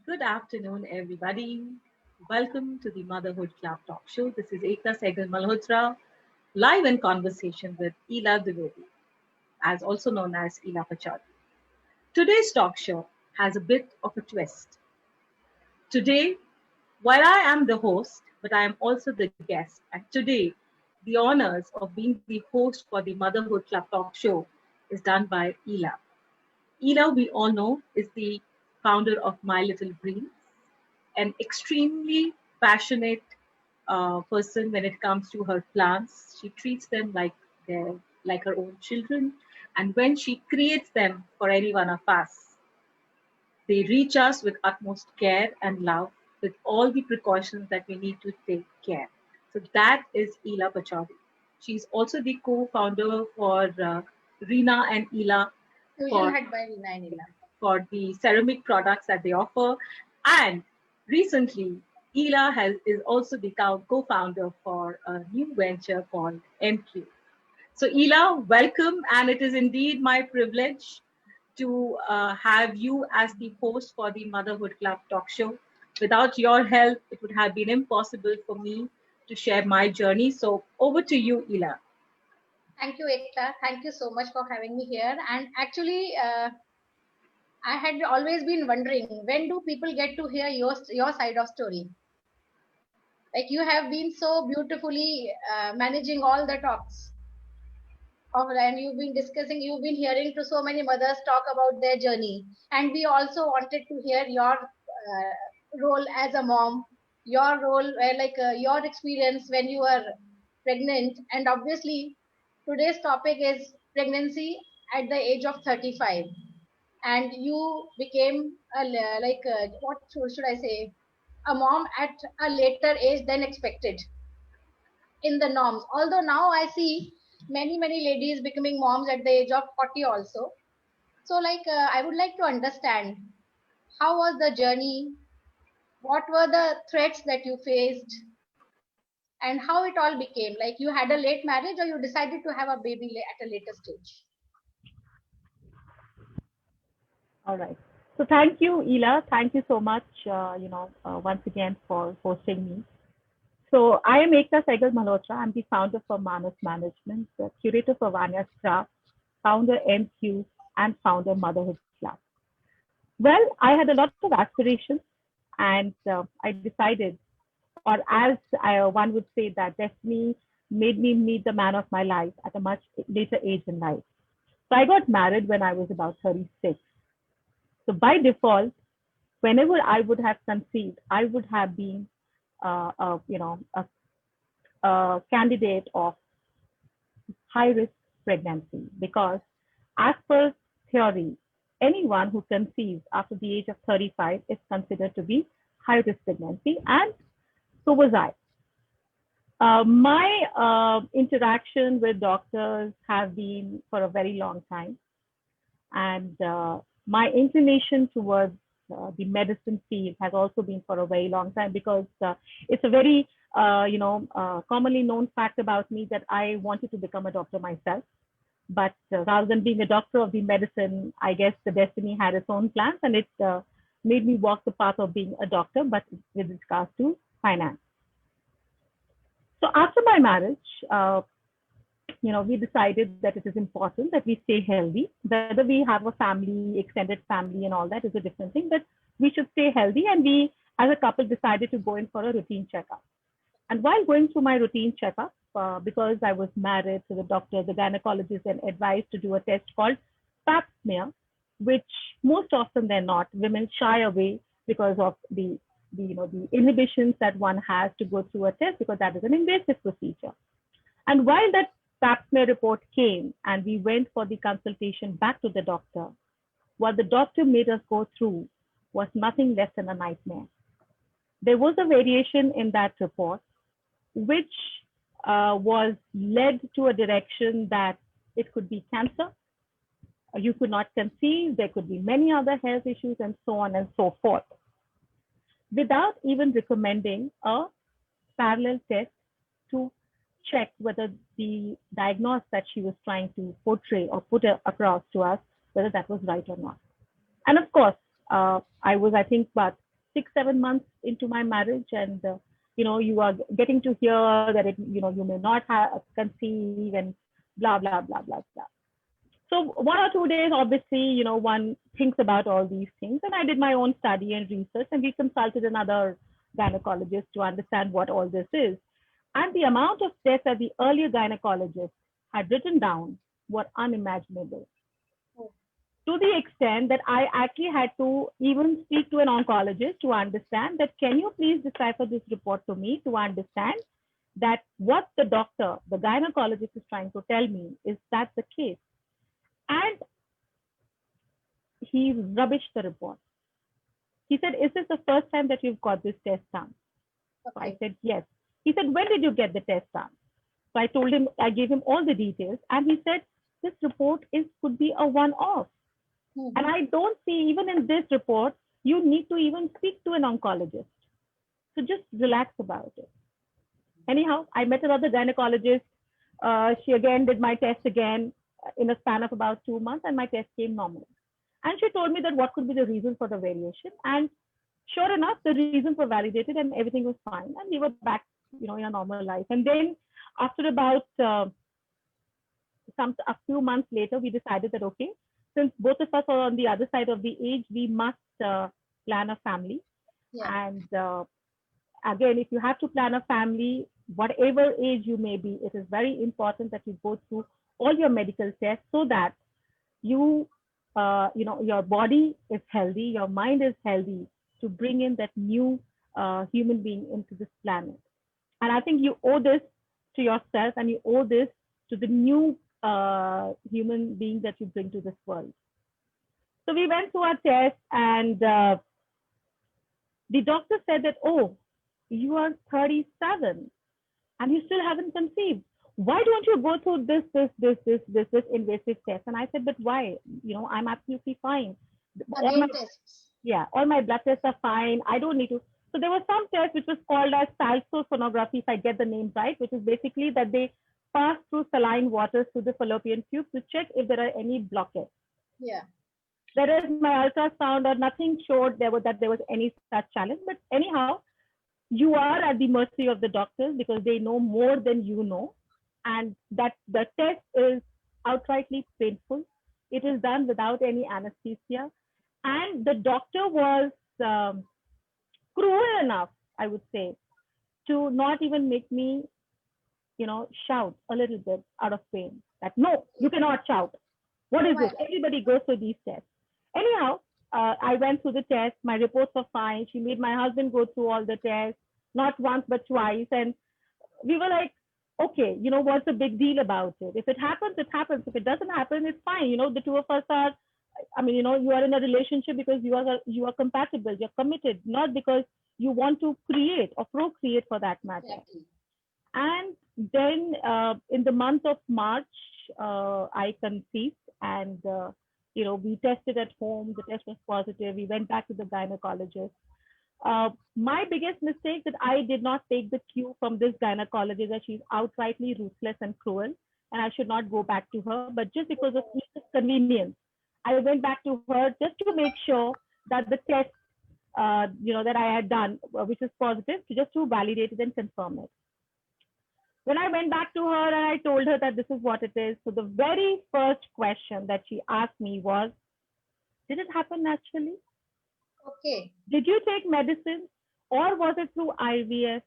Good afternoon, everybody. Welcome to the Motherhood Club Talk Show. This is Ekta Sehgal Malhotra, live in conversation with Ela Dwivedi, as also known as Ela Pachadi. Today's talk show has a bit of a twist. Today, while I am the host, but I am also the guest, and today, the honors of being the host for the Motherhood Club Talk Show is done by Ela. Ela, we all know, is the founder of My Little Green, an extremely passionate person when it comes to her plants. She treats them they're like her own children, and when she creates them for any one of us, they reach us with utmost care and love, with all the precautions that we need to take care. So that is Ela Pachadi. She's also the co-founder for Rina and Ela Fusion for Hut by Rina and Ila. for the ceramic products that they offer. And recently, is also the co-founder for a new venture called MQ. So Ela, welcome, and it is indeed my privilege to have you as the host for the Motherhood Club Talk Show. Without your help, it would have been impossible for me to share my journey. So over to you, Ela. Thank you, Ekta. Thank you so much for having me here. And actually, I had always been wondering when do people get to hear your side of story? Like you have been so beautifully managing all the talks and you've been discussing, you've been hearing to so many mothers talk about their journey, and we also wanted to hear your role as a mom, your role your experience when you were pregnant, and obviously today's topic is pregnancy at the age of 35, and you became what should I say, a mom at a later age than expected in the norms. Although now I see many ladies becoming moms at the age of 40 also. So I would like to understand how was the journey, what were the threats that you faced, and how it all became. Like you had a late marriage or you decided to have a baby at a later stage. All right. So thank you, Ela. Thank you so much, once again for hosting me. So I am Ekta Sehgal Malhotra. I'm the founder for Manas Management, the curator for Vanya's Craft, founder MQ, and founder Motherhood Club. Well, I had a lot of aspirations, and I decided, or as one would say, that destiny made me meet the man of my life at a much later age in life. So I got married when I was about 36. So by default, whenever I would have conceived, I would have been, a candidate of high risk pregnancy because, as per theory, anyone who conceives after the age of 35 is considered to be high risk pregnancy, and so was I. My interaction with doctors have been for a very long time, and my inclination towards the medicine field has also been for a very long time because it's a very commonly known fact about me that I wanted to become a doctor myself. But rather than being a doctor of the medicine, I guess the destiny had its own plans, and it made me walk the path of being a doctor, but with regards to finance. So after my marriage, we decided that it is important that we stay healthy. Whether we have a family, extended family, and all that is a different thing, but we should stay healthy. And we, as a couple, decided to go in for a routine checkup. And while going through my routine checkup, because I was married to the doctor, the gynecologist, and advised to do a test called Pap smear, which most often than not, women shy away because of the inhibitions that one has to go through a test because that is an invasive procedure. And while that Pap smear report came and we went for the consultation back to the doctor, what the doctor made us go through was nothing less than a nightmare. There was a variation in that report, which was led to a direction that it could be cancer, you could not conceive, there could be many other health issues, and so on and so forth, without even recommending a parallel test to check whether the diagnosis that she was trying to portray or put across to us, whether that was right or not. And of course, I was, I think, about 6, 7 months into my marriage, and you are getting to hear that you may not have conceive and blah blah blah blah blah. So 1 or 2 days, obviously, one thinks about all these things, and I did my own study and research, and we consulted another gynecologist to understand what all this is. And the amount of tests that the earlier gynecologist had written down were unimaginable, to the extent that I actually had to even speak to an oncologist to understand that, can you please decipher this report to me to understand that what the doctor, the gynecologist, is trying to tell me, is that the case? And he rubbished the report. He said, is this the first time that you've got this test done? Okay. So I said, yes. He said, when did you get the test done? So I told him, I gave him all the details, and he said, this report could be a one-off. And I don't see, even in this report, you need to even speak to an oncologist. So just relax about it. Anyhow, I met another gynecologist. She again did my test again in a span of about 2 months, and my test came normal. And she told me that what could be the reason for the variation. And sure enough, the reasons were validated and everything was fine. And we were back, in a normal life. And then after about a few months later, we decided that, okay, since both of us are on the other side of the age, we must plan a family. Yeah. And again, if you have to plan a family, whatever age you may be, it is very important that you go through all your medical tests so that your body is healthy, your mind is healthy, to bring in that new human being into this planet. And I think you owe this to yourself, and you owe this to the new human being that you bring to this world. So we went through our test, and the doctor said that, oh, you are 37 and you still haven't conceived. Why don't you go through this invasive test? And I said, but why? I'm absolutely fine. All my blood tests are fine. I don't need to. So there was some test which was called as salsosonography, if I get the name right, which is basically that they pass through saline waters through the fallopian tube to check if there are any blockades. Yeah. Whereas my ultrasound or nothing showed there was any such challenge. But anyhow, you are at the mercy of the doctors because they know more than you know. And that the test is outrightly painful. It is done without any anesthesia. And the doctor was cruel enough, I would say, to not even make me, shout a little bit out of pain. That, no, you cannot shout. What is it? Everybody goes through these tests. Anyhow, I went through the test. My reports were fine. She made my husband go through all the tests, not once, but twice. And we were like, okay, what's the big deal about it? If it happens, it happens. If it doesn't happen, it's fine. The two of us are, you are in a relationship because you are compatible, you're committed, not because you want to create or procreate for that matter. Exactly. And then in the month of March, I conceived, and we tested at home. The test was positive. We went back to the gynecologist. My biggest mistake that I did not take the cue from this gynecologist, that she's outrightly ruthless and cruel, and I should not go back to her. But just because of convenience, I went back to her just to make sure that the test, that I had done, which is positive, just to validate it and confirm it. When I went back to her and I told her that this is what it is, so the very first question that she asked me was, did it happen naturally? Okay. Did you take medicine, or was it through IVF?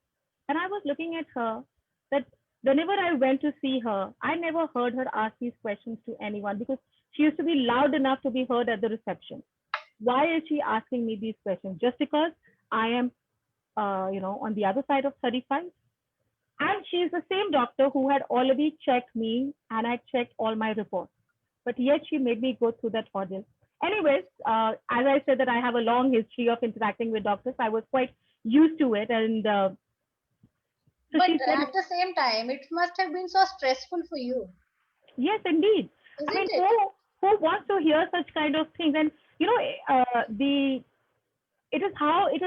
And I was looking at her that whenever I went to see her, I never heard her ask these questions to anyone, because she used to be loud enough to be heard at the reception. Why is she asking me these questions? Just because I am, on the other side of 35? And she is the same doctor who had already checked me and had checked all my reports. But yet she made me go through that ordeal. Anyways, as I said that I have a long history of interacting with doctors, I was quite used to it. And so but at the same time, it must have been so stressful for you. Yes, indeed. Isn't it? Who wants to hear such kind of things? And it is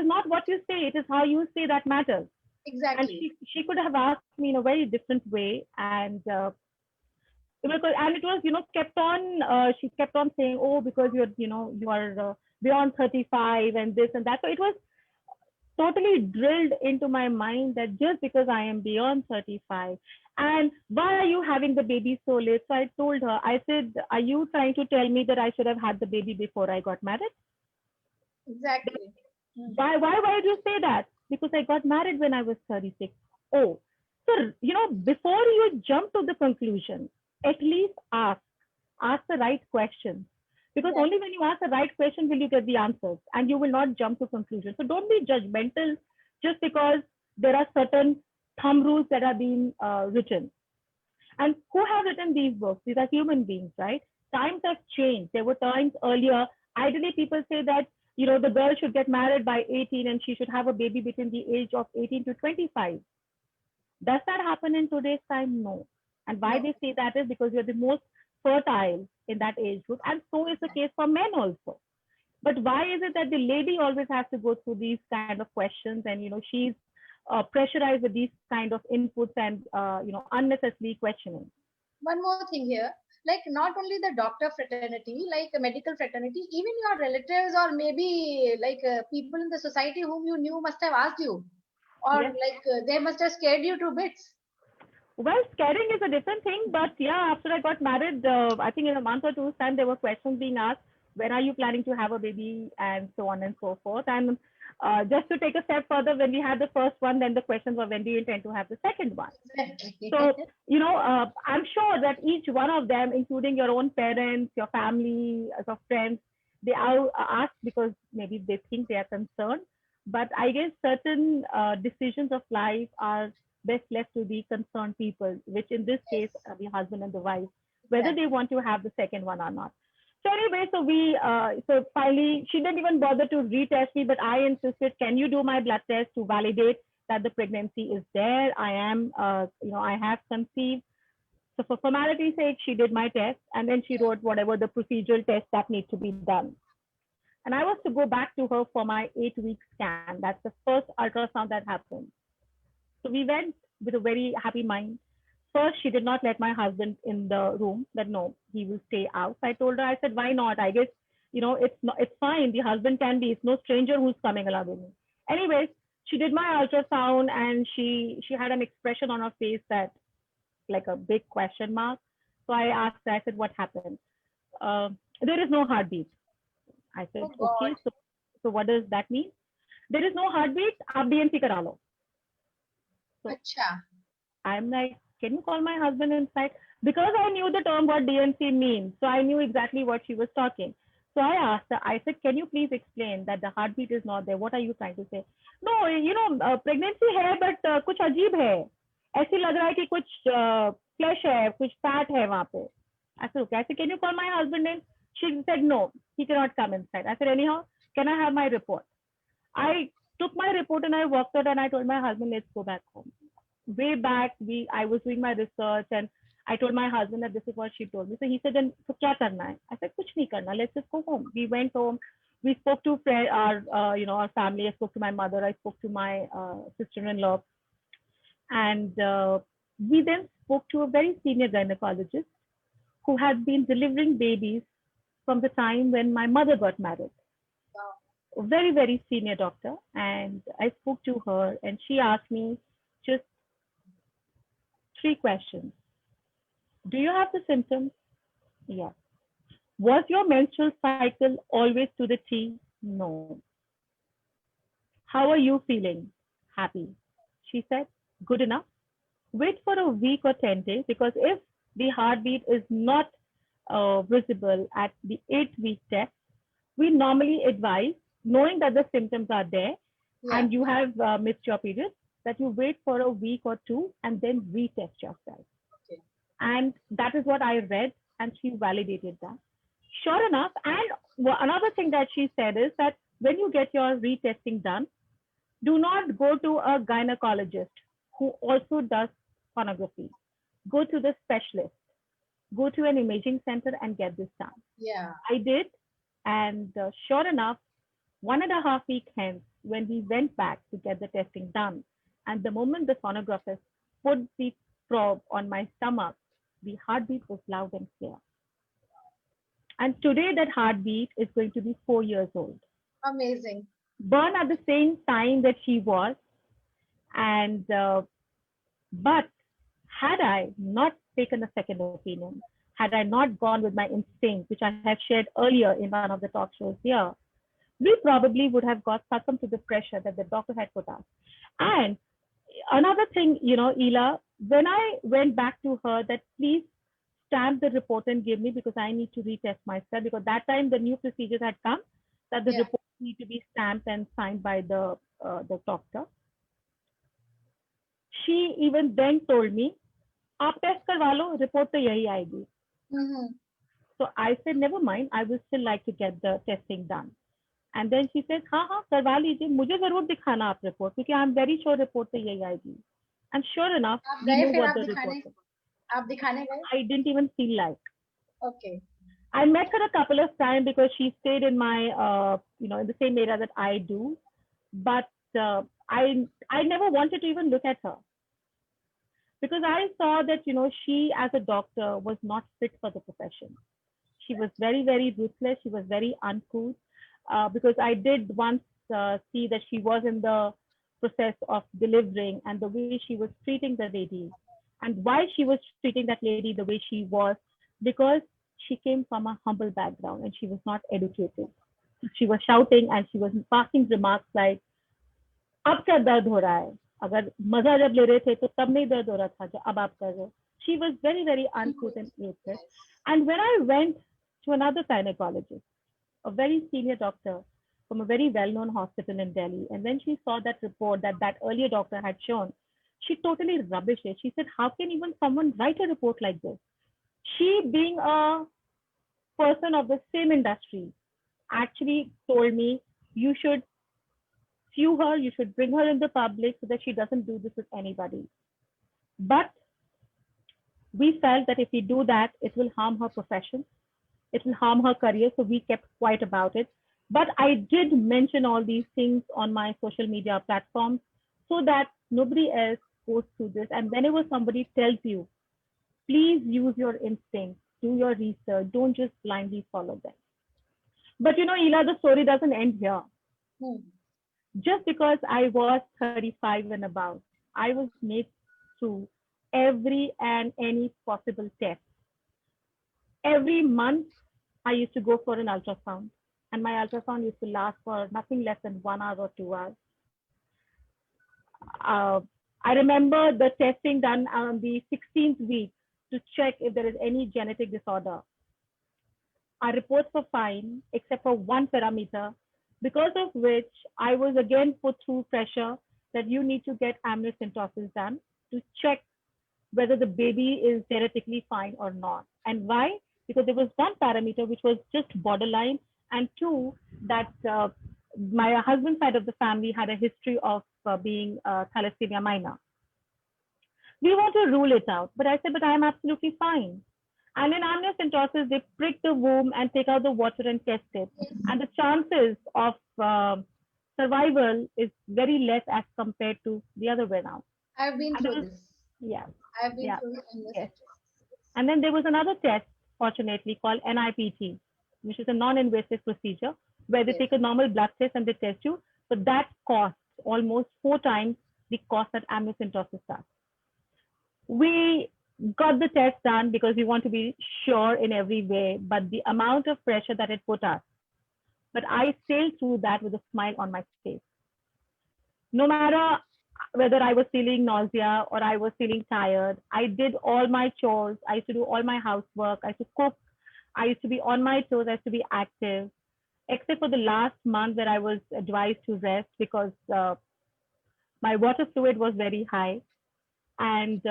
not what you say, it is how you say that matters. Exactly. And she could have asked me in a very different way, and it was kept on. She kept on saying, "Oh, because you are beyond 35 and this and that." So it was totally drilled into my mind that just because I am beyond 35, and why are you having the baby so late? So I told her, I said, are you trying to tell me that I should have had the baby before I got married? Exactly. Mm. Why did you say that? Because I got married when I was 36. Oh, so, before you jump to the conclusion, at least ask the right questions. Because Yes. only when you ask the right question will you get the answers, and you will not jump to conclusions. So don't be judgmental just because there are certain thumb rules that are being written. And who have written these books? These are human beings, right? Times have changed. There were times earlier, ideally people say that, the girl should get married by 18 and she should have a baby between the age of 18 to 25. Does that happen in today's time? No. And why No. they say that is because you're the most fertile in that age group. And so is the case for men also. But why is it that the lady always has to go through these kind of questions, and she's pressurized with these kind of inputs and unnecessarily questioning? One more thing here, like not only the doctor fraternity, like a medical fraternity, even your relatives or maybe like people in the society whom you knew must have asked you, or Yes. like they must have scared you to bits. Well, scaring is a different thing, but yeah, after I got married, I think in a month or two's time, there were questions being asked, when are you planning to have a baby, and so on and so forth. And just to take a step further, when we had the first one, then the questions were, when do you intend to have the second one? Exactly. So, I'm sure that each one of them, including your own parents, your family, your friends, they are asked because maybe they think they are concerned. But I guess certain decisions of life are best left to the concerned people, which in this case, Yes, the husband and the wife, whether they exactly. want to have the second one or not. So anyway, so finally, she didn't even bother to retest me, but I insisted, can you do my blood test to validate that the pregnancy is there? I have conceived. So for formality's sake, she did my test, and then she wrote whatever the procedural test that needs to be done. And I was to go back to her for my 8-week scan. That's the first ultrasound that happened. So we went with a very happy mind. First, she did not let my husband in the room. That no, he will stay out. So I told her, I said, why not? I guess it's not, it's fine. The husband can be. It's no stranger who's coming along with me. Anyways, she did my ultrasound, and she had an expression on her face that like a big question mark. So I asked her, I said, what happened? There is no heartbeat. I said, Oh God. okay, so what does that mean? There is no heartbeat, आप DNC करा लो. So Acha. I'm like, can you call my husband inside? Because I knew the term what DNC means. So I knew exactly what she was talking. So I asked her, I said, can you please explain that the heartbeat is not there? What are you trying to say? No, pregnancy है, but कुछ अजीब है. ऐसे लग रहा है कि कुछ flesh है, कुछ fat है वहाँ पे. I said, okay. I said, can you call my husband in? She said, no, he cannot come inside. I said, anyhow, can I have my report? I took my report and I walked out and I told my husband, let's go back home. Way back, I was doing my research and I told my husband that this is what she told me. So he said, then so क्या करना है? I said, कुछ नहीं करना. Let's just go home. We went home. We spoke to our family. I spoke to my mother. I spoke to my sister-in-law, and we then spoke to a very senior gynecologist who had been delivering babies from the time when my mother got married. A very, very senior doctor. And I spoke to her, and she asked me just 3 questions. Do you have the symptoms? Yeah. Was your menstrual cycle always to the T? No. How are you feeling? Happy. She said, good enough. Wait for a week or 10 days, because if the heartbeat is not visible at the 8-week test, we normally advise, knowing that the symptoms are there Yeah. and you have missed your period, that you wait for a week or two and then retest yourself. Okay. And that is what I read, and she validated that. Sure enough, and another thing that she said is that when you get your retesting done, do not go to a gynecologist who also does sonography. Go to the specialist. Go to an imaging center and get this done. Yeah. I did, and sure enough, 1.5 weeks hence, when we went back to get the testing done, and the moment the sonographist put the probe on my stomach, the heartbeat was loud and clear. And today that heartbeat is going to be 4 years old. Amazing. burn at the same time that she was. And but had I not taken a second opinion, had I not gone with my instinct, which I have shared earlier in one of the talk shows here, we probably would have got succumbed to the pressure that the doctor had put us. And another thing, Ela, when I went back to her that please stamp the report and give me because I need to retest myself, because that time the new procedures had come that the Yeah. report need to be stamped and signed by the doctor. She even then told me, "आप test करवा लो, report तो यही आएगी." Mm-hmm. So I said, never mind, I would still like to get the testing done. And then she said, हाँ हाँ करवा लीजिए, मुझे जरूर दिखाना आप रिपोर्ट, क्योंकि I am very sure report तो यही आएगी. And sure enough, आप we गए knew फिर what आप the दिखाने report was. आप दिखाने गए? I didn't even feel like. Okay. I met her a couple of times because she stayed in my, in the same area that I do. But I never wanted to even look at her because I saw that, she as a doctor was not fit for the profession. She was very, very ruthless. She was very uncouth because I did once see that she was in the process of delivering and the way she was treating the lady and why she was treating that lady the way she was, because she came from a humble background and she was not educated. She was shouting and she was passing remarks like, अब क्या दर्द हो रहा है, अगर मजा जब ले रहे थे तो तब नहीं दर्द हो रहा था जो अब आप कर रहे हो. She was very, very uncouth and ruthless. And when I went to another gynecologist, a very senior doctor from a very well-known hospital in Delhi, and when she saw that report that earlier doctor had shown, she totally rubbished it. She said, how can even someone write a report like this? She, being a person of the same industry, actually told me, you should sue her, you should bring her in the public so that she doesn't do this with anybody. But we felt that if we do that, it will harm her profession, it will harm her career, so we kept quiet about it. But I did mention all these things on my social media platforms so that nobody else goes through this. And whenever somebody tells you, please use your instinct, do your research, don't just blindly follow them. But Ela, the story doesn't end here. Just because I was 35 and above, I was made through every and any possible test. Every month, I used to go for an ultrasound, and my ultrasound used to last for nothing less than 1 hour or 2 hours. I remember the testing done on the 16th week to check if there is any genetic disorder. Our reports were fine, except for one parameter, because of which I was again put through pressure that you need to get amniocentesis done to check whether the baby is genetically fine or not. And why? Because there was one parameter which was just borderline, and two, that my husband's side of the family had a history of being thalassemia minor. We want to rule it out, but I said, but I'm absolutely fine. And in amniocentesis, they prick the womb and take out the water and test it. And the chances of survival is very less as compared to the other way around. I've been through this. Yeah. I've been through this. Yes. And then there was another test, fortunately, called NIPT, which is a non-invasive procedure where they take a normal blood test and they test you. But that costs almost 4 times the cost that amniocentesis does. We got the test done because we want to be sure in every way, but the amount of pressure that it put us. But I sailed through that with a smile on my face. No matter whether I was feeling nausea or I was feeling tired, I did all my chores. I used to do all my housework. I used to cook. I used to be on my toes. I used to be active, except for the last month where I was advised to rest because my water fluid was very high. And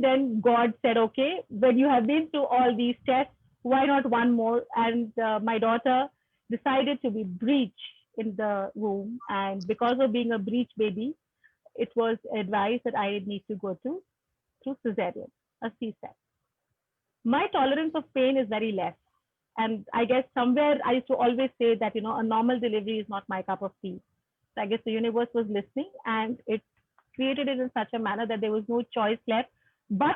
then God said, okay, when you have been through all these tests, why not one more? And my daughter decided to be breech in the womb. And because of being a breech baby, it was advised that I need to go through cesarean, a C-section. My tolerance of pain is very less. And I guess somewhere I used to always say that, a normal delivery is not my cup of tea. So I guess the universe was listening and it created it in such a manner that there was no choice left but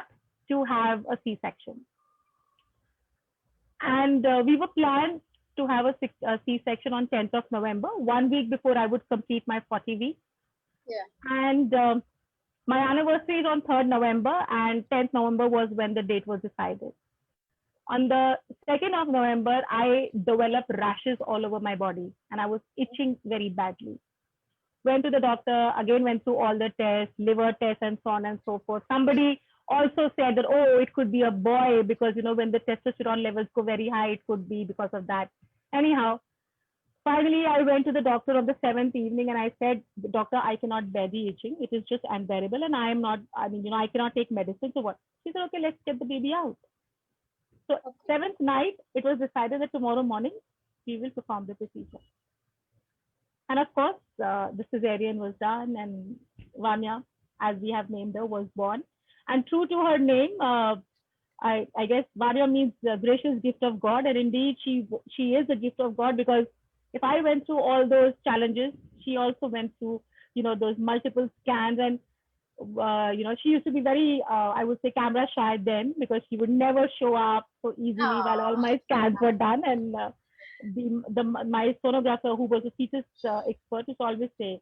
to have a C-section. And we were planned to have a C-section on 10th of November, 1 week before I would complete my 40 weeks. Yeah. And my anniversary is on 3rd November, and 10th November was when the date was decided. On the 2nd of November, I developed rashes all over my body, and I was itching very badly. Went to the doctor, again went through all the tests, liver tests, and so on and so forth. Somebody also said that, oh, it could be a boy because, you know, when the testosterone levels go very high, it could be because of that. Anyhow, finally, I went to the doctor on the 7th evening and I said, doctor, I cannot bear the itching. It is just unbearable and I am not, I mean, you know, I cannot take medicine. So what? She said, okay, let's get the baby out. So 7th night, it was decided that tomorrow morning, we will perform the procedure. And of course, the cesarean was done and Vanya, as we have named her, was born. And true to her name, I guess Vanya means the gracious gift of God. And indeed, she is a gift of God, because if I went through all those challenges, she also went through, you know, those multiple scans. And, you know, she used to be very, I would say, camera shy then, because she would never show up so easily while all my scans were done. And my sonographer, who was a fetus expert, used to always say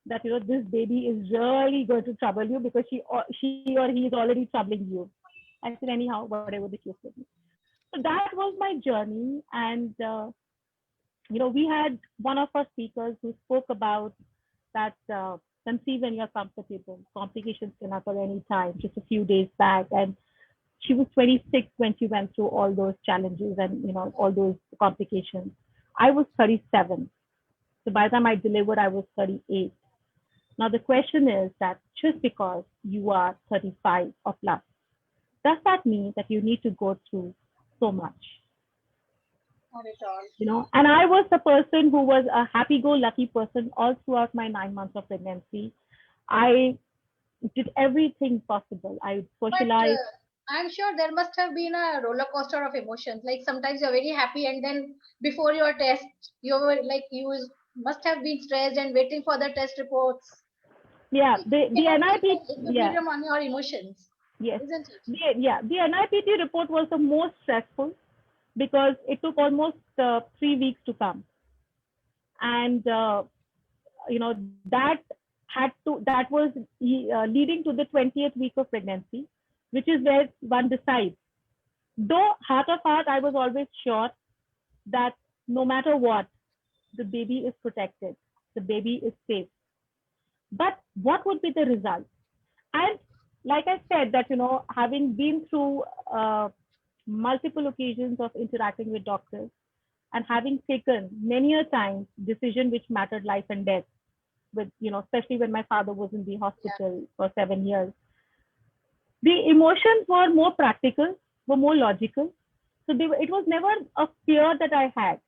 that, you know, this baby is really going to trouble you because she or he is already troubling you. I said, anyhow, whatever the case may be. So that was my journey. And, you know, we had one of our speakers who spoke about that conceive when you're comfortable. Complications can occur any time, just a few days back. And she was 26 when she went through all those challenges and, you know, all those complications. I was 37. So by the time I delivered, I was 38. Now, the question is that just because you are 35 or plus, does that mean that you need to go through so much? Not at all. You know, and I was the person who was a happy-go-lucky person all throughout my 9 months of pregnancy. I did everything possible. I socialized. But I'm sure there must have been a roller coaster of emotions. Like sometimes you're very happy, and then before your test, you were like must have been stressed and waiting for the test reports. Yeah, the NIPT. Yeah. On your emotions. Yes. Isn't it? The NIPT report was the most stressful because it took almost 3 weeks to come, and you know, that was leading to the 20th week of pregnancy, which is where one decides. Though heart of heart, I was always sure that no matter what, the baby is protected, the baby is safe. But what would be the result? And like I said, that, you know, having been through multiple occasions of interacting with doctors and having taken many a time decision which mattered life and death, with, you know, especially when my father was in the hospital for 7 years, the emotions were more practical, were more logical. So it was never a fear that I had,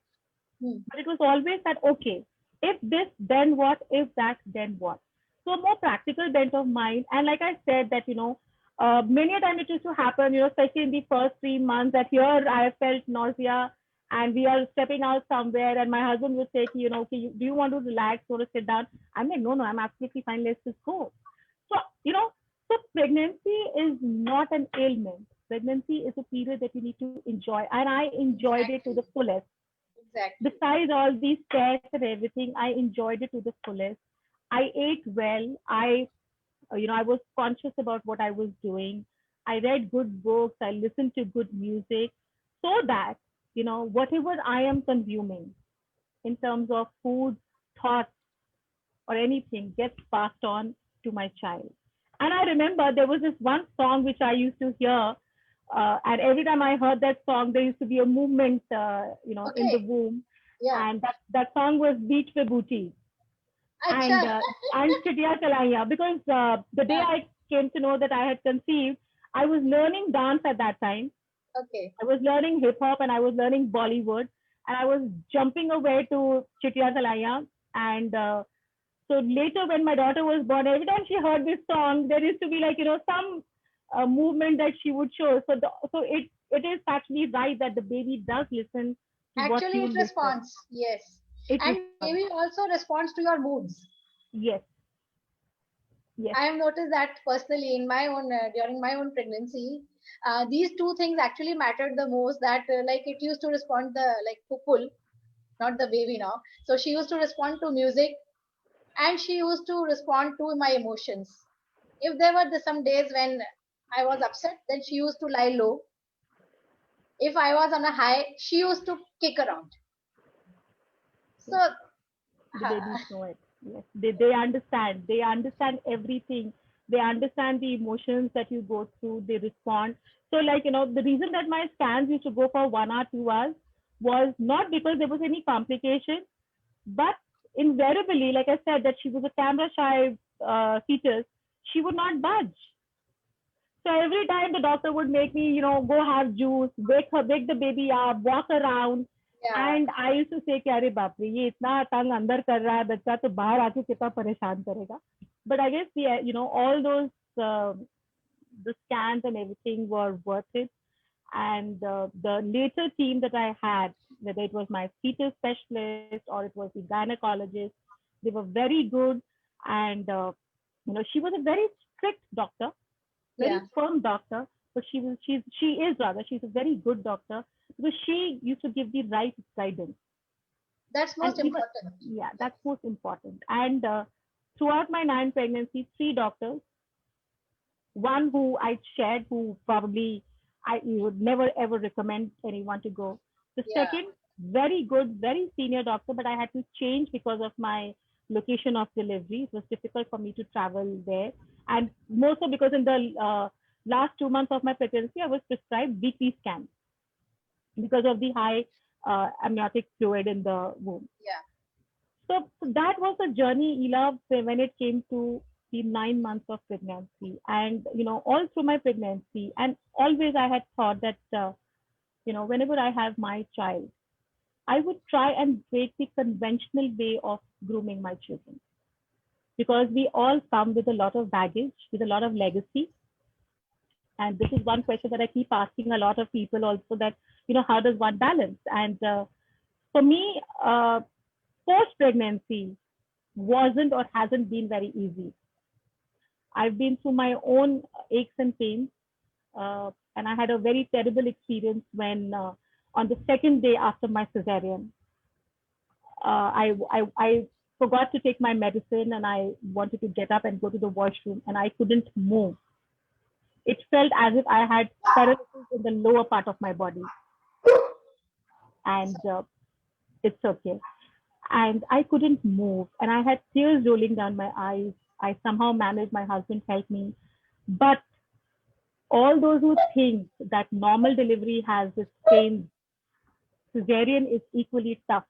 but it was always that, okay, if this, then what? If that, then what? So a more practical bent of mind. And like I said, that, you know, many a time it used to happen, you know, especially in the first 3 months, that here I felt nausea and we are stepping out somewhere and my husband would say, you know, okay, do you want to relax or to sit down? I'm like, no, I'm absolutely fine. Let's just go. So, you know, so pregnancy is not an ailment. Pregnancy is a period that you need to enjoy. And I enjoyed it to the fullest. Exactly. Besides all these tests and everything, I enjoyed it to the fullest. I ate well. I was conscious about what I was doing. I read good books. I listened to good music, so that, you know, whatever I am consuming in terms of food, thoughts, or anything gets passed on to my child. And I remember there was this one song which I used to hear, and every time I heard that song, there used to be a movement, you know, in the womb. Yeah. And that song was Beach Pe Booty. And Chitiya Kalaiya, because the day I came to know that I had conceived, I was learning dance at that time. Okay. I was learning hip hop and I was learning Bollywood, and I was jumping away to Chitiya Kalaiya. And so later, when my daughter was born, every time she heard this song, there used to be like, you know, some movement that she would show. So it is actually right that the baby does listen to actually, what you it responds. Yes. And baby also responds to your moods. Yes. Yes. I have noticed that personally in my own during my own pregnancy. These two things actually mattered the most. That like it used to respond the like pupul. not the baby now. So she used to respond to music, and she used to respond to my emotions. If there were some days when I was upset, then she used to lie low. If I was on a high, she used to kick around. So, Yes. The babies know it. Yes. They understand. They understand everything. They understand the emotions that you go through. They respond. So, like, the reason that my scans used to go for 1 hour, 2 hours was not because there was any complication, but invariably, like I said, that she was a camera shy fetus, she would not budge. So every time the doctor would make me, go have juice, wake the baby up, walk around. yeah, And I used to say, "Kya re baap re, ye itna tang andar kar raha hai, bachcha to bahar aake kitna pareshan karega." But I guess all those the scans and everything were worth it. And the later team that I had, whether it was my fetal specialist or it was the gynecologist, they were very good. And she was a very strict doctor, very yeah. firm doctor, but she's a very good doctor because she used to give the right guidance. That's And most even, important. yeah, Yes. that's most important. And throughout my 9 pregnancies, 3 doctors, one who I shared, who probably I would never ever recommend anyone to go. The Yeah, second, very good, very senior doctor, but I had to change because of my location of delivery. It was difficult for me to travel there, and more so because in the last 2 months of my pregnancy, I was prescribed weekly scans because of the high amniotic fluid in the womb. yeah. So that was the journey, Ela, when it came to the 9 months of pregnancy. And, all through my pregnancy, and always I had thought that, whenever I have my child, I would try and break the conventional way of grooming my children. Because we all come with a lot of baggage, with a lot of legacy. And this is one question that I keep asking a lot of people also, that, how does one balance? And for me, post pregnancy wasn't or hasn't been very easy. I've been through my own aches and pains, and I had a very terrible experience when, on the second day after my cesarean, I forgot to take my medicine, and I wanted to get up and go to the washroom, and I couldn't move. It felt as if I had paralysis in the lower part of my body, and it's okay. And I couldn't move, and I had tears rolling down my eyes. I somehow managed, my husband helped me. But all those who think that normal delivery has its pain, cesarean is equally tough.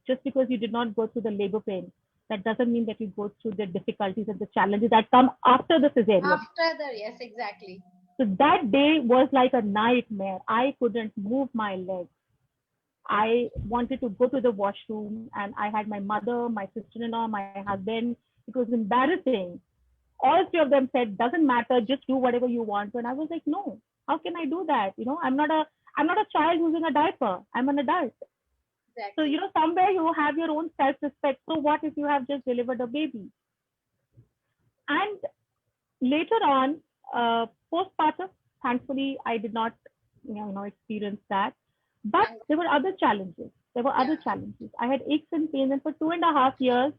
Just because you did not go through the labor pain, that doesn't mean that you go through the difficulties and the challenges that come after the cesarean. After the, yes, exactly. So that day was like a nightmare. I couldn't move my legs. I wanted to go to the washroom, and I had my mother, my sister-in-law, my husband. It was embarrassing. All 3 of them said, "Doesn't matter, just do whatever you want." And I was like, "No, how can I do that? I'm not a child who's in a diaper. I'm an adult." So, Exactly. somewhere you have your own self-respect. So what if you have just delivered a baby? And later on, postpartum, thankfully, I did not, experience that. But And there were other challenges. There were yeah, other challenges. I had aches and pains, and for 2.5 years,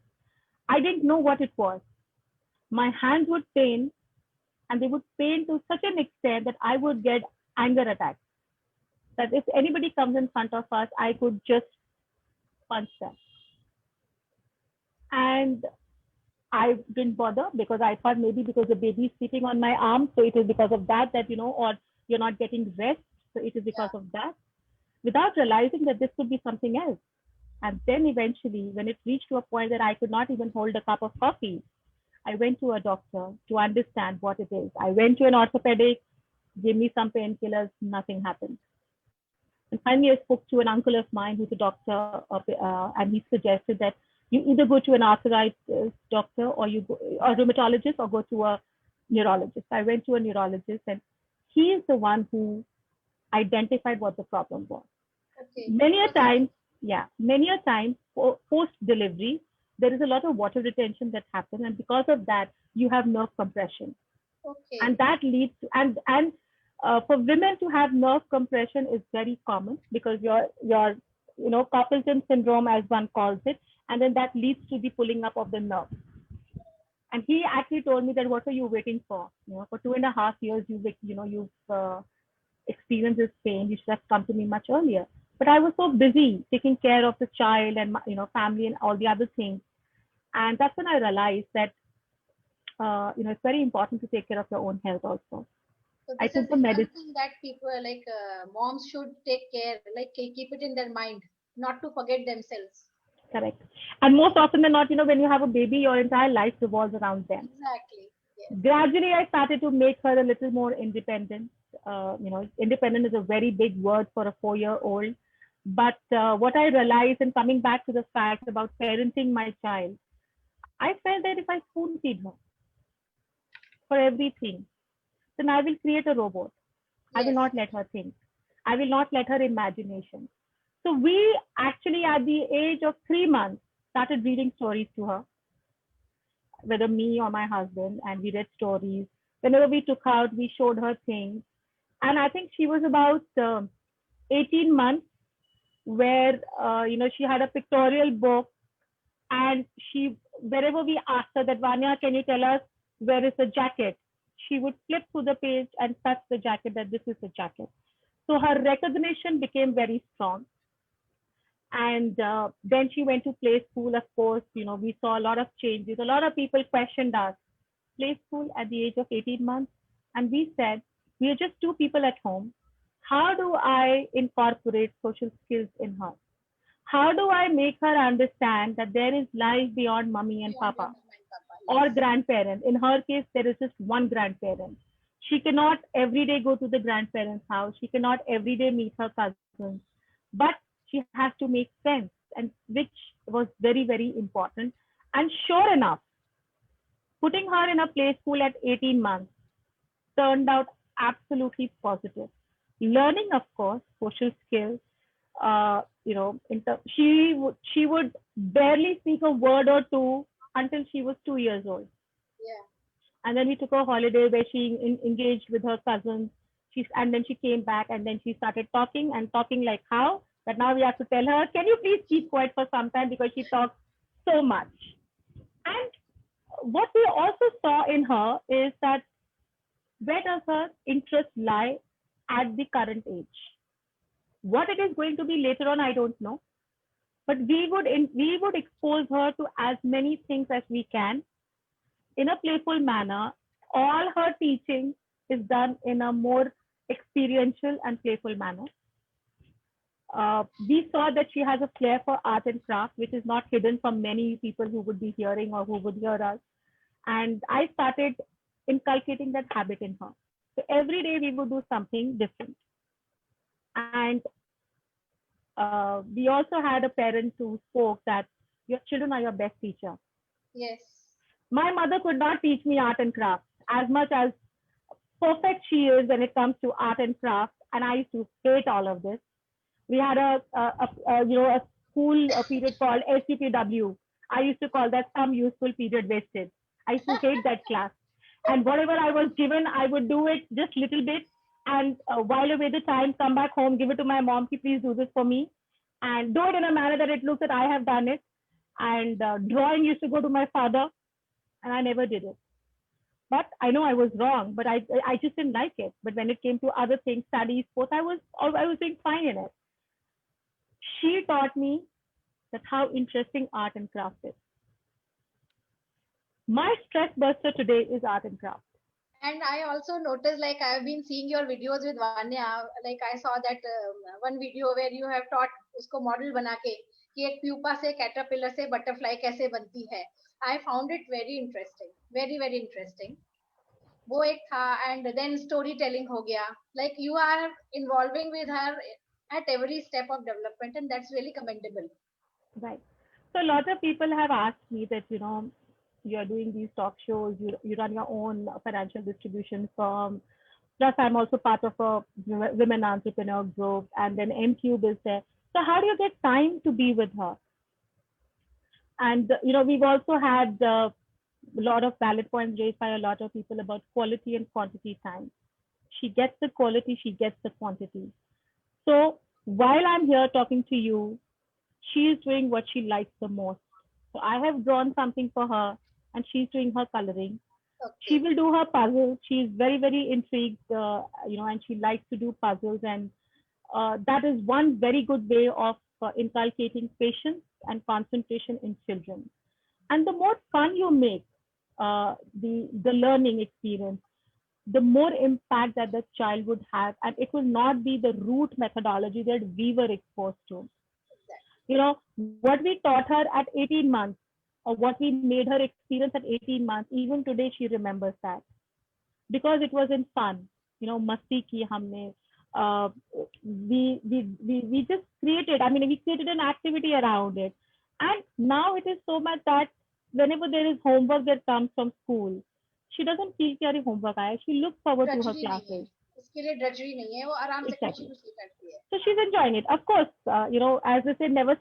I didn't know what it was. My hands would pain, and they would pain to such an extent that I would get anger attacks. That if anybody comes in front of us, I could just punch them. And I didn't bother because I thought maybe because the baby is sleeping on my arm, so it is because of that, or you're not getting rest, so it is because yeah. of that, without realizing that this could be something else. And then eventually, when it reached to a point that I could not even hold a cup of coffee, I went to a doctor to understand what it is. I went to an orthopedic, gave me some painkillers, nothing happened. And finally, I spoke to an uncle of mine who's a doctor, and he suggested that you either go to an arthritis doctor or or rheumatologist, or go to a neurologist. I went to a neurologist, and he is the one who identified what the problem was. Okay. Many a So, time, yeah, many a time post delivery, there is a lot of water retention that happens, and because of that, you have nerve compression, and okay. that leads to, and for women to have nerve compression is very common because your Carpelton syndrome, as one calls it, and then that leads to the pulling up of the nerve. And he actually told me that, what are you waiting for? For 2.5 years, you've experienced this pain. You should have come to me much earlier. But I was so busy taking care of the child and family and all the other things. And that's when I realized that it's very important to take care of your own health also. So I this took is the the one medicine. thing that people like moms should take care, like keep it in their mind, not to forget themselves. Correct. And most often than not, when you have a baby, your entire life revolves around them. Exactly. Yes. Gradually, I started to make her a little more independent. Independent is a very big word for a 4-year-old. But what I realized, and coming back to the fact about parenting my child, I felt that if I spoon feed her for everything, then I will create a robot. I will Yes. not let her think. I will not let her imagination. So we actually, at the age of 3 months, started reading stories to her, whether me or my husband, and we read stories. Whenever we took out, we showed her things. And I think she was about 18 months where, she had a pictorial book, and wherever we asked her that, Vanya, can you tell us where is the jacket? She would flip through the page and touch the jacket, that this is the jacket. So her recognition became very strong. And then she went to play school, of course. We saw a lot of changes. A lot of people questioned us. Play school at the age of 18 months. And we said, we are just two people at home. How do I incorporate social skills in her? How do I make her understand that there is life beyond mommy and Beyond papa your mom and papa. or Yes. grandparent? In her case, there is just one grandparent. She cannot every day go to the grandparents' house. She cannot every day meet her cousins. But she has to make friends, and which was very, very important. And sure enough, putting her in a play school at 18 months turned out absolutely positive. Learning, of course, social skills. She would barely speak a word or two until she was 2 years old. Yeah. And then we took a holiday where she engaged with her cousins. And then she came back, and then she started talking, and talking like how? But now we have to tell her, can you please keep quiet for some time, because she talks so much. And what we also saw in her is that, where does her interest lie at the current age? What it is going to be later on, I don't know. But we would expose her to as many things as we can in a playful manner. All her teaching is done in a more experiential and playful manner. We saw that she has a flair for art and craft, which is not hidden from many people who would be hearing or who would hear us. And I started inculcating that habit in her. So every day we would do something different. And we also had a parent who spoke that your children are your best teacher. Yes. My mother could not teach me art and craft as much as perfect she is when it comes to art and craft, and I used to hate all of this. We had a school period called SUPW. I used to call that some useful period wasted. I used to hate that class, and whatever I was given, I would do it just little bit, and while away the time, come back home, give it to my mom. Please do this for me, and do it in a manner that it looks that I have done it. And drawing used to go to my father, and I never did it. But I know I was wrong, but I just didn't like it. But when it came to other things, studies, sports, I was doing fine in it. She taught me that how interesting art and craft is. My stress buster today is art and craft. And I also noticed, like I've been seeing your videos with Vanya. Like I saw that one video where you have taught usko model बना के कि एक pupa से caterpillar से butterfly कैसे बनती है. I found it very interesting, very very interesting. वो एक था, and then storytelling हो गया. Like you are involving with her at every step of development, and that's really commendable. Right. So a lot of people have asked me that, you're doing these talk shows, you run your own financial distribution firm. Plus, I'm also part of a women entrepreneur group, and then MCube is there. So how do you get time to be with her? And, we've also had a lot of valid points raised by a lot of people about quality and quantity time. She gets the quality, she gets the quantity. So while I'm here talking to you, she is doing what she likes the most. So I have drawn something for her, and she's doing her coloring. She Okay. will do her puzzles. She's very, very intrigued, and she likes to do puzzles. And that is one very good way of inculcating patience and concentration in children. And the more fun you make the learning experience, the more impact that the child would have, and it will not be the root methodology that we were exposed to. Exactly. What we taught her at 18 months, or what we made her experience at 18 months, even today she remembers that because it was in fun. Masti ki humne. uh, we just created, I mean, we created an activity around it. And now it is so much that whenever there is homework that comes from school, she doesn't feel कि अरे homework आया. She looks forward to her drudgery नहीं है, classes. उसके लिए drudgery नहीं है, वो आराम से खुशी Exactly. खुशी करती है. So she's enjoying it. Of course, as they say never.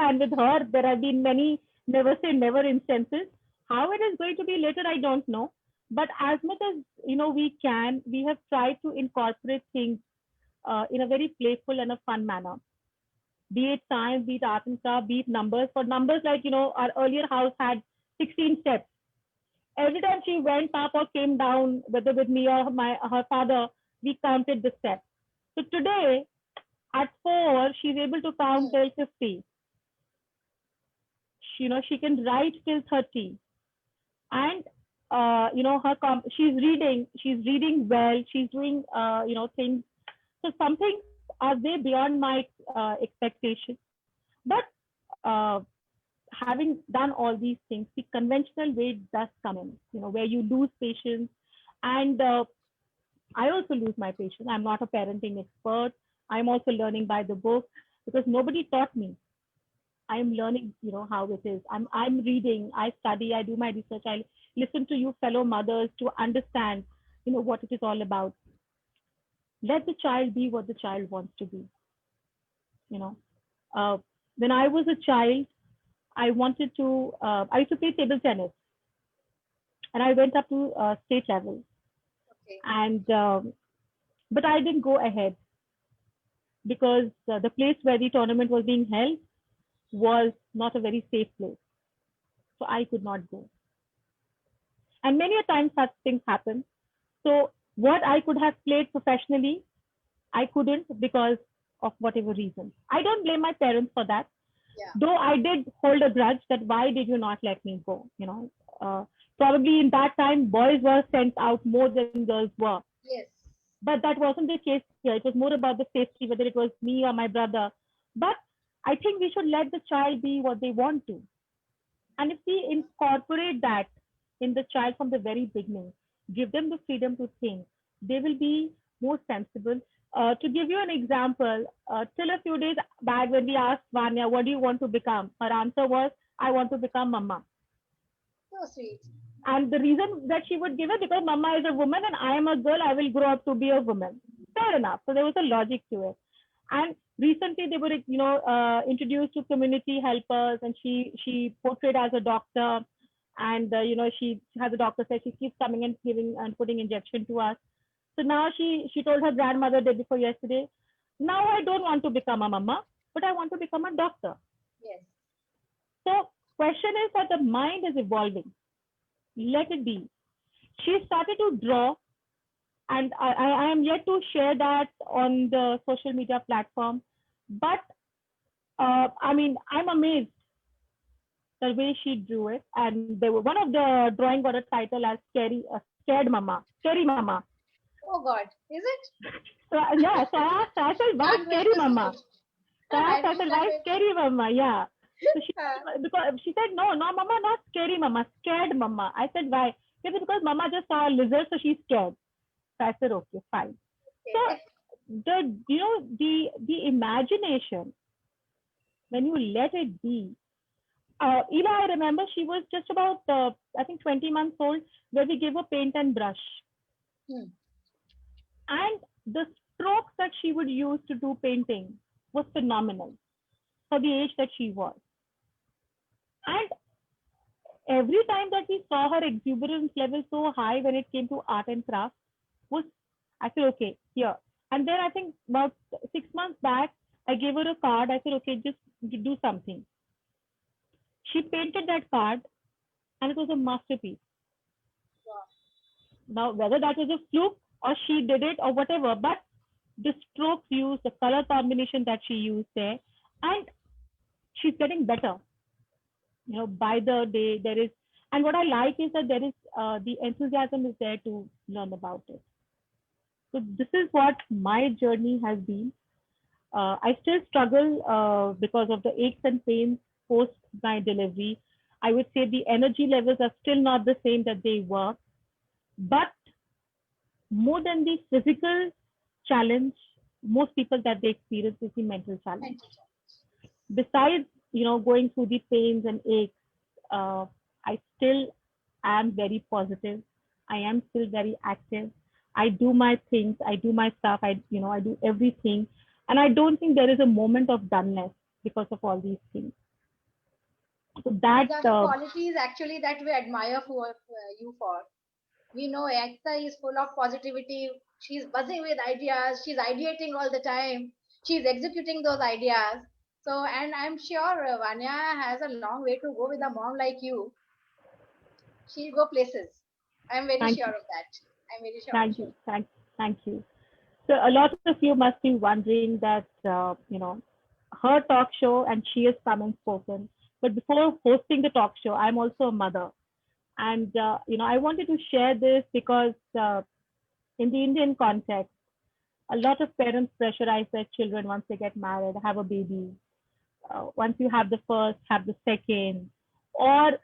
And with her, there have been many never say never instances. How it is going to be later, I don't know. But as much as we have tried to incorporate things in a very playful and a fun manner. Be it science, be it art and craft, be it numbers. For numbers, like our earlier house had 16 steps. Every time she went up or came down, whether with me or her father, we counted the steps. So today, at 4, she's able to count till 50. She can write till 30. And she's reading well, she's doing things. So some things are way beyond my expectations. But having done all these things, the conventional way does come in, where you lose patience. And I also lose my patience. I'm not a parenting expert. I'm also learning by the book because nobody taught me. I'm learning, how it is. I'm reading, I study, I do my research, I listen to you fellow mothers to understand, what it is all about. Let the child be what the child wants to be. When I was a child, I used to play table tennis, and I went up to state level. Okay. And but I didn't go ahead because the place where the tournament was being held was not a very safe place. So I could not go. And many a time such things happen. So what I could have played professionally, I couldn't because of whatever reason. I don't blame my parents for that. Yeah. Though I did hold a grudge that why did you not let me go? Probably in that time, boys were sent out more than girls were. Yes. But that wasn't the case here. It was more about the safety, whether it was me or my brother. But I think we should let the child be what they want to. And if we incorporate that in the child from the very beginning, give them the freedom to think, they will be more sensible. To give you an example, till a few days back when we asked Vanya, what do you want to become? Her answer was, I want to become mama. So sweet. And the reason that she would give it, because mama is a woman and I am a girl, I will grow up to be a woman. Fair enough. So there was a logic to it. And recently they were, introduced to community helpers, and she portrayed as a doctor. And, she has a doctor said she keeps coming and giving and putting injection to us. So now she told her grandmother day before yesterday, now I don't want to become a mama, but I want to become a doctor. Yes. So question is that the mind is evolving. Let it be. She started to draw, and I am yet to share that on the social media platform. But I'm amazed the way she drew it. And one of the drawing got a title as Scared Mama, Scary Mama. Oh God, is it? So yeah, so I asked her, I said, why Scary Mama? So I asked her, why Scary Mama? Yeah. So because she said, no, Mama, not Scary Mama, Scared Mama. I said, why? She said, because Mama just saw a lizard, so she's scared. So I said, okay, fine. Okay. So the imagination, when you let it be. Ela, I remember she was just about, I think 20 months old, where we gave her paint and brush. And the strokes that she would use to do painting was phenomenal for the age that she was. And every time that we saw her exuberance level so high when it came to art and craft, I said, okay, here. And then I think about 6 months back, I gave her a card. I said, okay, just do something. She painted that card and it was a masterpiece. Wow. Now, whether that was a fluke or she did it or whatever, but the strokes used, the color combination that she used there, and she's getting better. By the day there is, and what I like is that there is the enthusiasm is there to learn about it. So this is what my journey has been. I still struggle because of the aches and pains post my delivery. I would say the energy levels are still not the same that they were, but more than the physical challenge, most people that they experience is the mental challenge. Besides, going through the pains and aches, I still am very positive. I am still very active. I do my things. I do my stuff. I do everything. And I don't think there is a moment of doneness because of all these things. So that These are the qualities actually that we admire for you for. We know Ekta is full of positivity. She's buzzing with ideas. She's ideating all the time. She's executing those ideas. So, and I'm sure Vanya has a long way to go with a mom like you. She'll go places. I'm very Thank sure you. of that. I'm very sure. Thank you. Thank you. So a lot of you must be wondering that, her talk show and she has come and spoken. But before hosting the talk show, I'm also a mother. And, I wanted to share this because in the Indian context, a lot of parents pressurize their children once they get married, have a baby. Once you have the first, have the second. Or,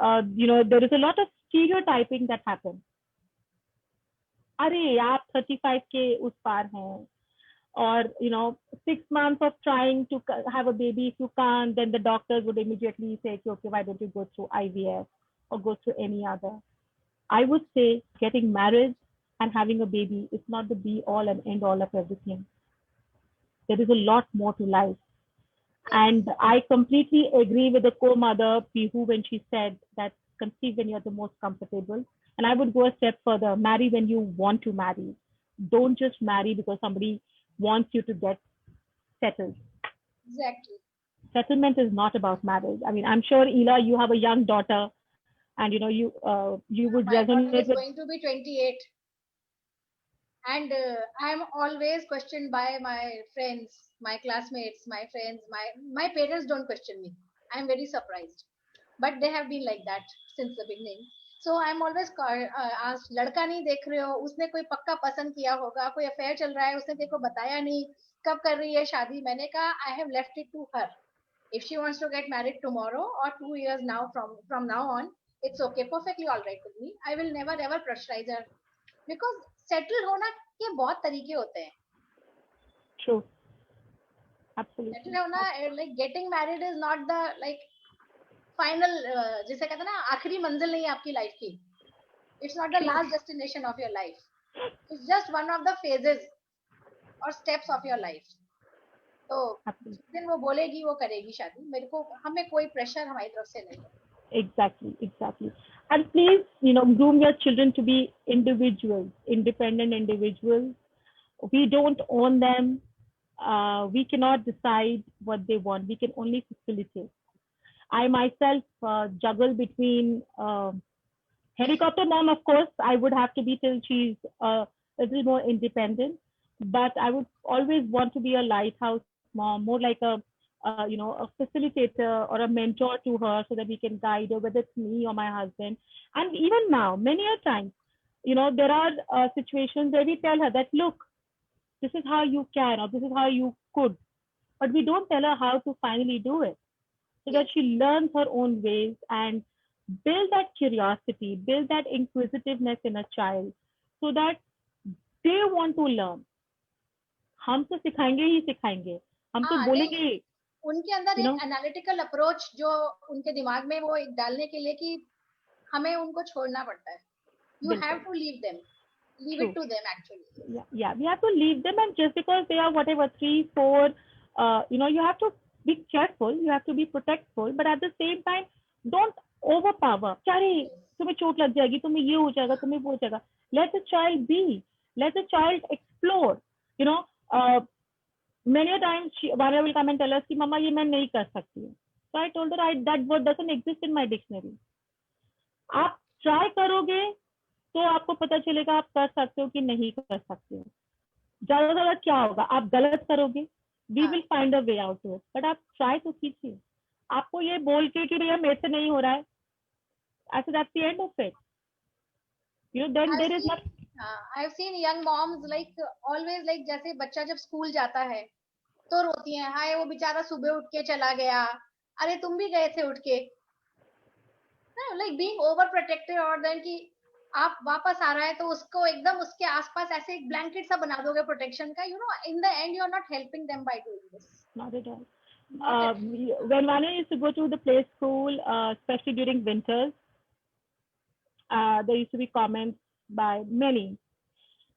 there is a lot of stereotyping that happens. अरे आप 35 के उस पार हैं, or 6 months of trying to have a baby, if you can't, then the doctors would immediately say, okay, why don't you go through IVF or go through any other. I would say getting married and having a baby is not the be all and end all of everything. There is a lot more to life. And I completely agree with the co-mother Pihu when she said that conceive when you're the most comfortable. And I would go a step further, marry when you want to marry. Don't just marry because somebody wants you to get settled. Exactly. Settlement is not about marriage. I mean, I'm sure, Ela, you have a young daughter, and you would My resonate daughter is with. going to be 28, and I'm always questioned by my friends, my classmates, my friends. My parents don't question me. I'm very surprised, but they have been like that since the beginning. So I'm always asked, लड़का नहीं देख रहे हो, उसने कोई पक्का पसंद किया होगा, कोई अफेयर चल रहा है, उसने तेरे को बताया नहीं, कब कर रही है शादी. मैंने कहा I have left it to her. If she wants to get married tomorrow or 2 years now from now on, it's okay, perfectly all right with me. I will never ever pressurize her because settle होना के बहुत तरीके होते हैं. True. Absolutely. Settle होना, like getting married is not the like final, जिसे कहते हैं ना आखिरी मंजिल नहीं है आपकी लाइफ की. It's not the last destination of your life. It's just one of the phases or steps of your life. तो दिन वो बोलेगी वो करेगी शादी. मेरे को हमें कोई प्रेशर हमारी तरफ से नहीं है. Exactly. And please, groom your children to be individuals, independent individuals. We don't own them. We cannot decide what they want. We can only facilitate. I myself juggle between helicopter mom, of course, I would have to be till she's a little more independent. But I would always want to be a lighthouse mom, more like a facilitator or a mentor to her so that we can guide her, whether it's me or my husband. And even now, many a times, there are situations where we tell her that, look, this is how you can, or this is how you could. But we don't tell her how to finally do it, so that she learns her own ways and build that curiosity, build that inquisitiveness in a child, so that they want to learn. हम तो सिखाएंगे ही सिखाएंगे, हम तो बोलेंगे. उनके अंदर एक एनालिटिकल अप्रोच जो उनके दिमाग में वो डालने के लिए कि हमें उनको छोड़ना पड़ता है. You have to leave them. Leave it to them actually. Yeah, we have to leave them, and just because they are whatever 3, 4, you have to be careful, you have to be protectful, but at the same time, don't overpower. अरे तुम्हें चोट लग जाएगी, तुम्हें ये हो जाएगा, तुम्हें वो हो जाएगा. Let the child be. Let the child explore. Many a times Vanya will come and tell us कि mama ये मैं नहीं कर सकती हूँ. So I told her that word doesn't exist in my dictionary. आप try करोगे तो आपको पता चलेगा आप कर सकते हो कि नहीं कर सकते हो. ज्यादा से ज्यादा क्या होगा, आप गलत करोगे, we will find a way out to it. But आप try तो कीजिए. आपको ये बोल के कि भैया मेरे से नहीं हो रहा है, ऐसे that's the end of it. You know, then there is not. I've seen young moms like always like जैसे बच्चा जब स्कूल जाता है तो रोती हैं, हाय वो बेचारा सुबह उठ के चला गया, अरे तुम भी गए थे उठ के. Like being over protective, और then कि आप वापस आ रहा है तो उसको एकदम उसके आसपास ऐसे एक ब्लैंकेट सा बना दोगे प्रोटेक्शन का. In the end you are not helping them by doing this. Not at all. When Vanya used to go to the play school, especially during winters, there used to be comments by many.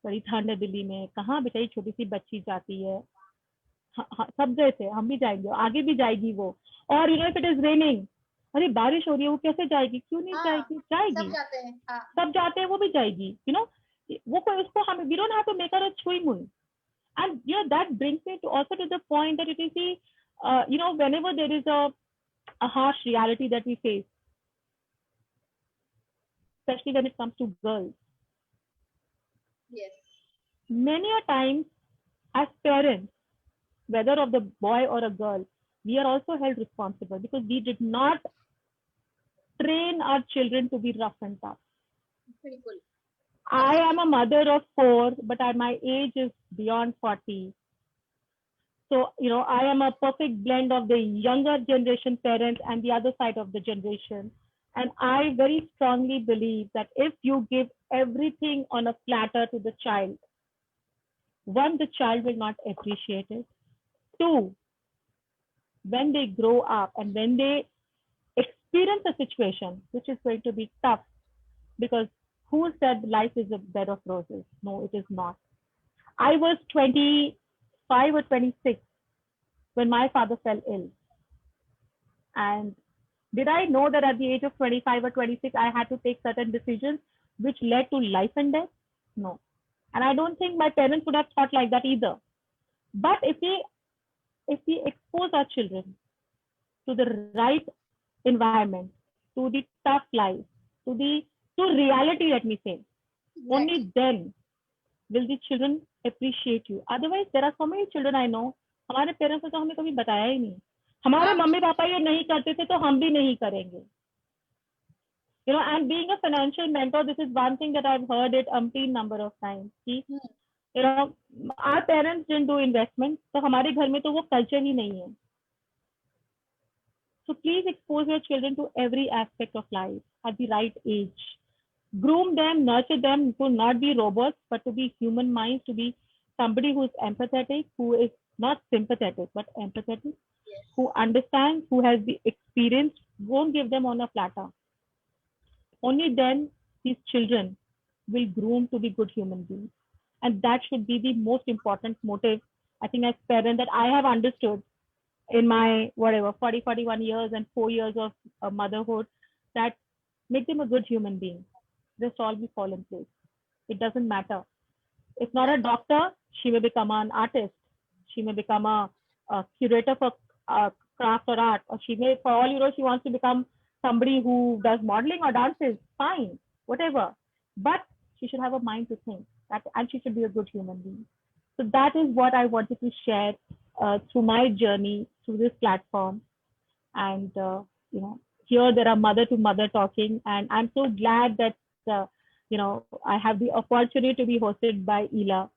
बड़ी ठंड है दिल्ली में, कहाँ बेटा ये छोटी सी बच्ची जाती है. सब गए थे, हम भी जाएंगे, आगे भी जाएगी वो. और if it is raining, अरे बारिश हो रही है वो कैसे जाएगी, क्यों नहीं जाएगी, जाएगी. सब जाते हैं. सब जाते हैं, वो भी जाएगी. वो कोई उसको हम, we don't have to make her a छुई मुई. And that brings me to also to the point that it is the whenever there is a harsh reality that we face, especially when it comes to girls. Yes. Many a times as parents, whether of the boy or a girl, we are also held responsible because we did not train our children to be rough and tough. बिल्कुल. I am a mother of 4, but my age is beyond 40. So, I am a perfect blend of the younger generation parents and the other side of the generation. And I very strongly believe that if you give everything on a platter to the child, one, the child will not appreciate it. 2, when they grow up and when they experience a situation which is going to be tough, because who said life is a bed of roses? No, it is not. I was 25 or 26 when my father fell ill. And did I know that at the age of 25 or 26, I had to take certain decisions which led to life and death? No. And I don't think my parents would have thought like that either. But if we expose our children to the right environment, to the tough life, to reality, let me say, only then will the children appreciate you. Otherwise, there are so many children I know, हमारे parents ने तो हमें कभी बताया ही नहीं. हमारे mummy papa ये नहीं करते थे तो हम भी नहीं करेंगे. And being a financial mentor, this is one thing that I've heard it umpteen number of times. Our parents didn't do investment, तो हमारे घर में तो वो culture ही नहीं है. So please expose your children to every aspect of life at the right age. Groom them, nurture them to not be robots, but to be human minds, to be somebody who is empathetic, who is not sympathetic, but empathetic, who understands, who has the experience. Don't give them on a platter. Only then these children will groom to be good human beings. And that should be the most important motive, I think, as parents, that I have understood in my 40, 41 years and 4 years of motherhood, that make them a good human being. Just all will fall in place. It doesn't matter. If not a doctor, she may become an artist. She may become a curator for craft or art, or she may, for all she wants to become somebody who does modeling or dances. Fine, whatever. But she should have a mind to think, and she should be a good human being. So that is what I wanted to share through my journey through this platform. And here there are mother to mother talking, and I'm so glad that I have the opportunity to be hosted by Ela.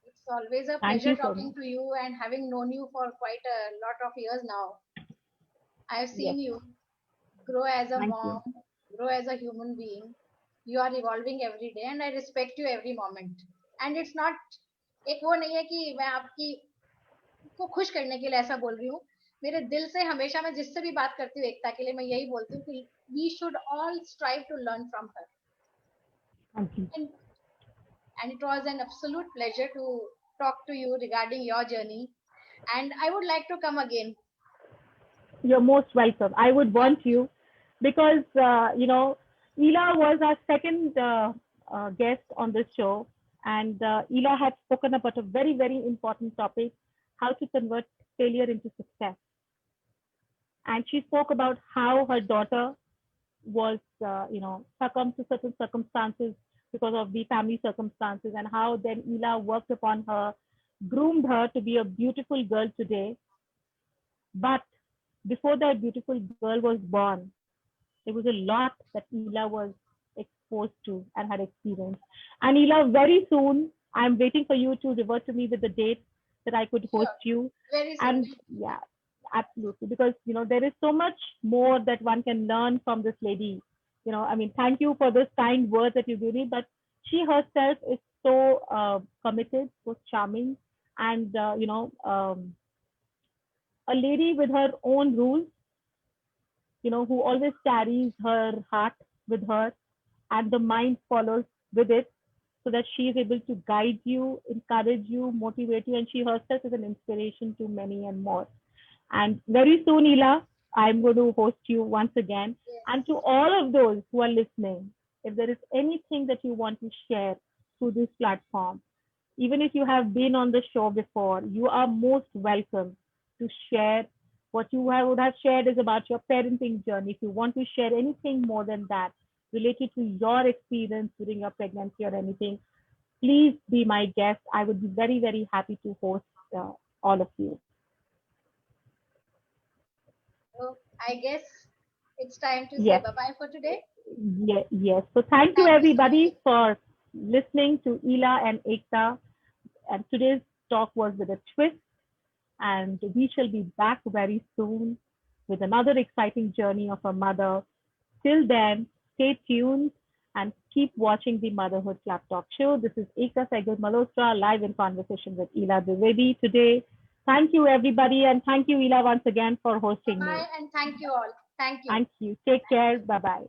It's always a pleasure talking to you, and having known you for quite a lot of years now. I've seen you grow as a mom, grow as a human being. You are evolving every day, and I respect you every moment. And it's not एक वो नहीं है कि मैं आपकी को खुश करने के लिए ऐसा बोल रही हूँ. मेरे दिल से हमेशा मैं जिससे भी बात करती हूँ एकता के लिए मैं यही बोलती हूँ कि we should all strive to learn from her. And it was an absolute pleasure to talk to you regarding your journey. And I would like to come again. You're most welcome. I would want you, because Ela was our second guest on this show, and Ela had spoken about a very, very important topic, how to convert failure into success. And she spoke about how her daughter was, succumbed to certain circumstances because of the family circumstances, and how then Ela worked upon her, groomed her to be a beautiful girl today. But before that beautiful girl was born, there was a lot that Ela was exposed to and had experienced. And Ela, very soon, I'm waiting for you to revert to me with the date that I could host you. Very soon. And yeah, absolutely, because there is so much more that one can learn from this lady. Thank you for this kind words that you gave me, but she herself is so committed, so charming, and a lady with her own rules, who always carries her heart with her, and the mind follows with it, so that she is able to guide you, encourage you, motivate you, and she herself is an inspiration to many and more. And very soon, Ela, I'm going to host you once again. Yes. And to all of those who are listening, if there is anything that you want to share through this platform, even if you have been on the show before, you are most welcome to share. What you would have shared is about your parenting journey. If you want to share anything more than that related to your experience during your pregnancy or anything, please be my guest. I would be very, very happy to host all of you. So I guess it's time to Yes. say bye-bye for today. Yes. So thank you, Thank you so everybody, much. for listening to Ela and Ekta. And today's talk was with a twist. And we shall be back very soon with another exciting journey of a mother. Till then, stay tuned and keep watching the Motherhood Club Talk Show. This is Ekta Sehgal Malhotra, live in conversation with Ela Dwivedi today. Thank you, everybody. And thank you, Ela, once again for hosting me. Bye, and thank you all. Thank you. Thank you. Take care. Bye-bye.